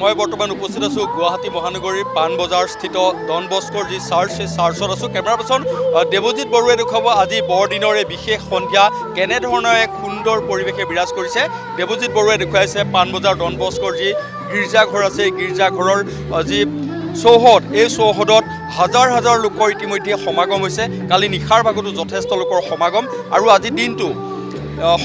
মই বৰ্তমান উপস্থিত আছো গুৱাহাটী মহানগৰীৰ পাণবজাৰ স্থিত ডন বস্কৰ যি চাৰ্চ সেই চাৰ্চত আছো। কেমেৰা পাৰ্চন দেৱজিৎ বৰুৱাই দেখুৱাব আজি বৰদিনৰ এই বিশেষ সন্ধিয়া কেনেধৰণৰ এক সুন্দৰ পৰিৱেশে বিৰাজ কৰিছে। দেৱজিৎ বৰুৱাই দেখুৱাইছে পাণবজাৰ ডন বস্কৰ যি গীৰ্জাঘৰ আছে, এই গীৰ্জাঘৰৰ যি চৌহদ, এই চৌহদত হাজাৰ হাজাৰ লোকৰ ইতিমধ্যে সমাগম হৈছে। কালি নিশাৰ ভাগতো যথেষ্ট লোকৰ সমাগম আৰু আজি দিনটো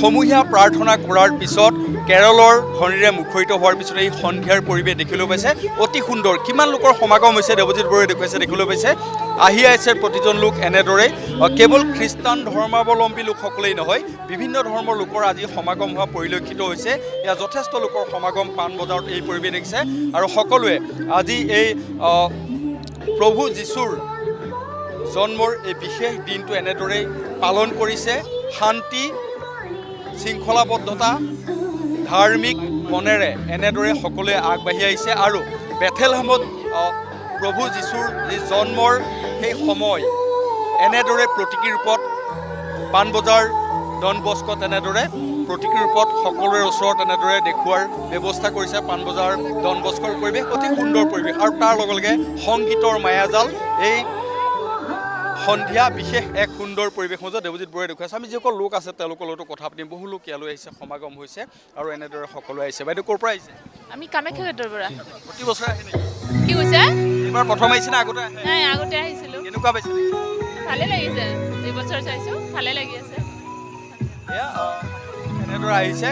সমূহীয়া প্ৰাৰ্থনা কৰাৰ পিছত কেৰলৰ ধ্বনিৰে মুখৰিত হোৱাৰ পিছত এই সন্ধিয়াৰ পৰিৱেশ দেখিবলৈ পাইছে অতি সুন্দৰ। কিমান লোকৰ সমাগম হৈছে দেৱজিৎ বৰুৱাই দেখুৱাইছে, দেখিবলৈ পাইছে। আহি আছে প্ৰতিজন লোক এনেদৰেই, কেৱল খ্ৰীষ্টান ধৰ্মাৱলম্বী লোকসকলেই নহয়, বিভিন্ন ধৰ্মৰ লোকৰ আজি সমাগম হোৱা পৰিলক্ষিত হৈছে। এয়া যথেষ্ট লোকৰ সমাগম পাণবজাৰত এই পৰিৱেশ দেখিছে আৰু সকলোৱে আজি এই প্ৰভু যীশুৰ জন্মৰ এই বিশেষ দিনটো এনেদৰেই পালন কৰিছে। শান্তি শৃংখলাবদ্ধতা ধাৰ্মিক মনেৰে এনেদৰে সকলোৱে আগবাঢ়ি আহিছে আৰু বেথেলহেমত প্ৰভু যীশুৰ যি জন্মৰ সেই সময় এনেদৰে প্ৰতীকী ৰূপত পাণবজাৰ ডন বস্কত এনেদৰে প্ৰতীকী ৰূপত সকলোৰে ওচৰত এনেদৰে দেখুওৱাৰ ব্যৱস্থা কৰিছে। পাণবজাৰ ডন বস্কৰ পৰিৱেশ অতি সুন্দৰ পৰিৱেশ আৰু তাৰ লগে লগে সংগীতৰ মায়াজাল এই সন্ধিয়া বিশেষ এক সুন্দৰ পৰিৱেশ মাজত দেৱজিৎ বৰুৱাই দেখুৱাইছে। আমি যিসকল লোক আছে তেওঁলোকৰ লগতো কথা পাতিম। বহু লোক ইয়ালৈ আহিছে, সমাগম হৈছে আৰু এনেদৰে সকলোৱে আহিছে। বাইদেউ ক'ৰ পৰা আহিছে? আমি কামাখ্যাঘাটৰ পৰা। প্ৰতি বছৰে আহে নেকি? কি কৈছে? এইবাৰ প্ৰথম আহিছে না আগতে আহে? নাই, আগতে আহিছিলোঁ। কেনেকুৱা পাইছে? ভালে লাগিছে, 2 বছৰ চাইছোঁ, ভালে লাগি আছে। এয়া এনেদৰে আহিছে,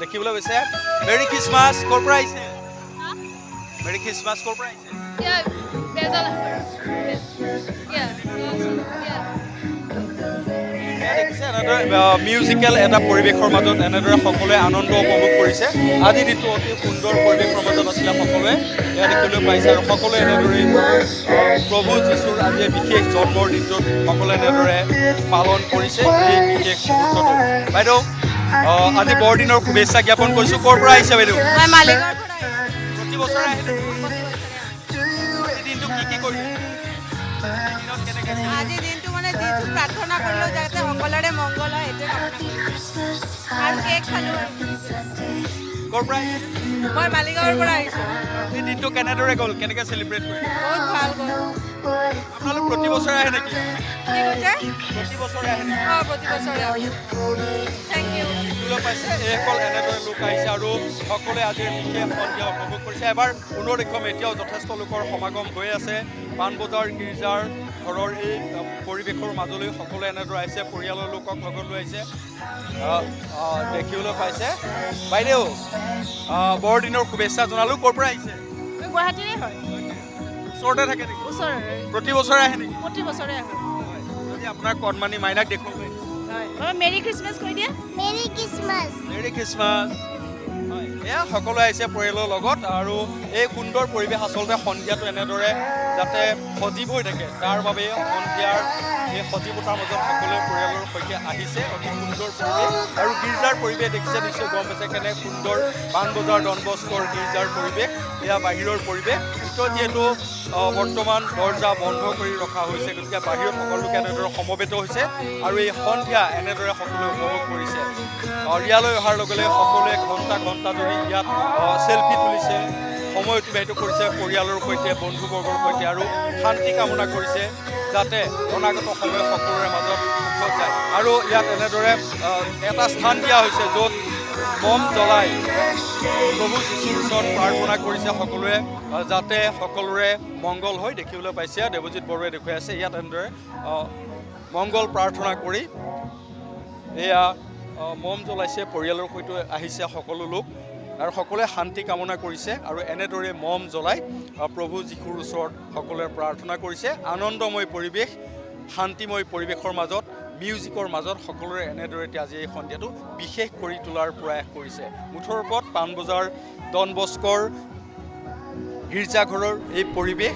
দেখিবলৈ পাইছে। Merry Christmas. ক'ৰ পৰা আহিছে? Merry Christmas. ক'ৰ পৰা আহিছে? মিউজিকেল এটা পৰিৱেশৰ মাজত এনেদৰে সকলোৱে আনন্দ উপভোগ কৰিছে। আজিৰ দিনটো অতি সুন্দৰ পৰিৱেশৰ মাজত আছিলে সকলোৱে, এয়া দেখিবলৈ পাইছে আৰু সকলোৱে এনেদৰে প্ৰভু যীশুৰ আজি বিশেষ জন্মৰ দিনটোত সকলোৱে এনেদৰে পালন কৰিছে এই বিশেষ মুহূৰ্তটো। বাইদেউ আজি বৰদিনৰ শুভেচ্ছা জ্ঞাপন কৰিছোঁ। ক'ৰ পৰা আহিছে বাইদেউ? প্ৰতি বছৰে আহে? দিনটো কি কৰিছে? আজি দিনটো মানে যিটো প্ৰাৰ্থনা কৰিলোঁ যাতে সকলোৰে মংগল হয় সেইটোৱে আৰু কেক খালোঁ। ক'ৰ পৰা আহিছে? মই মালিগাঁৱৰ পৰা আহিছোঁ। এই দিনটো কেনেদৰে গ'ল, কেনেকৈ চেলিব্ৰেট কৰিলে? বহুত ভাল গ'ল। আপোনালোক প্ৰতি বছৰে আহে নেকি? কি কৈছে? প্ৰতি বছৰে আহে নেকি? অঁ, প্ৰতি বছৰে আহোঁ। Thank you. দেখিবলৈ পাইছে এইসকল এনেদৰে লোক আহিছে আৰু সকলোৱে আজিৰ বিশেষ সন্ধিয়া উপভোগ কৰিছে। এবাৰ পুনৰ দেখুৱাম, এতিয়াও যথেষ্ট লোকৰ সমাগম হৈ আছে। পাণবজাৰ গীৰ্জাৰ ঘৰৰ এই পৰিৱেশৰ মাজলৈ সকলোৱে এনেদৰে আহিছে, পৰিয়ালৰ লোকক লগত লৈ আহিছে, দেখিবলৈ পাইছে। বাইদেউ বৰদিনৰ শুভেচ্ছা জনালোঁ। ক'ৰ পৰা আহিছে? গুৱাহাটীৰে হয়। ওচৰতে থাকে নেকি? ওচৰৰে। প্ৰতি বছৰে আহে নেকি? প্ৰতি বছৰে আহোঁ। আজি আপোনাৰ কণমানি মাইনাক দেখুৱাব। মেৰী খ্ৰীষ্টমাছ কৈ দিয়া। Merry Christmas. Merry Christmas. এয়া সকলোৱে আহিছে পৰিয়ালৰ লগত আৰু এই সুন্দৰ পৰিৱেশ আচলতে সন্ধিয়াটো এনেদৰে যাতে সজীৱ হৈ থাকে তাৰ বাবে সন্ধিয়াৰ এই সজীৱতাৰ মাজত সকলোৱে পৰিয়ালৰ সৈতে আহিছে। অতি সুন্দৰ পৰিৱেশ আৰু গীৰ্জাৰ পৰিৱেশ দেখিছে, নিশ্চয় গম পাইছে কেনে সুন্দৰ পাণবজাৰ ডন বস্কৰ গীৰ্জাৰ পৰিৱেশ। এয়া বাহিৰৰ পৰিৱেশ, ভিতৰত যিহেতু বৰ্তমান দৰ্জা বন্ধ কৰি ৰখা হৈছে, গতিকে বাহিৰত সকলোকে এনেদৰে সমবেত হৈছে আৰু এই সন্ধিয়া এনেদৰে সকলোৱে উপভোগ কৰিছে। ইয়ালৈ অহাৰ লগে লগে সকলোৱে ঘণ্টা ঘণ্টা ধৰি ইয়াত চেলফি তুলিছে, সময় অতিবাহিত কৰিছে পৰিয়ালৰ সৈতে, বন্ধুবৰ্গৰ সৈতে আৰু শান্তি কামনা কৰিছে যাতে অনাগত সময় সকলোৰে মাজত সুখত যায়। আৰু ইয়াত এনেদৰে এটা স্থান দিয়া হৈছে য'ত বম জ্বলাই প্ৰভু যীশুৰ ওচৰত প্ৰাৰ্থনা কৰিছে সকলোৱে যাতে সকলোৰে মংগল হয়। দেখিবলৈ পাইছে দেৱজিৎ বৰুৱাই দেখুৱাই আছে, ইয়াত এনেদৰে মংগল প্ৰাৰ্থনা কৰি এয়া মম জ্বলাইছে, পৰিয়ালৰ সৈতে আহিছে সকলো লোক আৰু সকলোৱে শান্তি কামনা কৰিছে আৰু এনেদৰে মম জ্বলাই প্ৰভু যীশুৰ ওচৰত সকলোৱে প্ৰাৰ্থনা কৰিছে। আনন্দময় পৰিৱেশ, শান্তিময় পৰিৱেশৰ মাজত, মিউজিকৰ মাজত সকলোৰে এনেদৰে আজি এই সন্ধিয়াটো বিশেষ কৰি তোলাৰ প্ৰয়াস কৰিছে। মুঠৰ ওপৰত পাণবজাৰ ডন বস্কৰ গীৰ্জাঘৰৰ এই পৰিৱেশ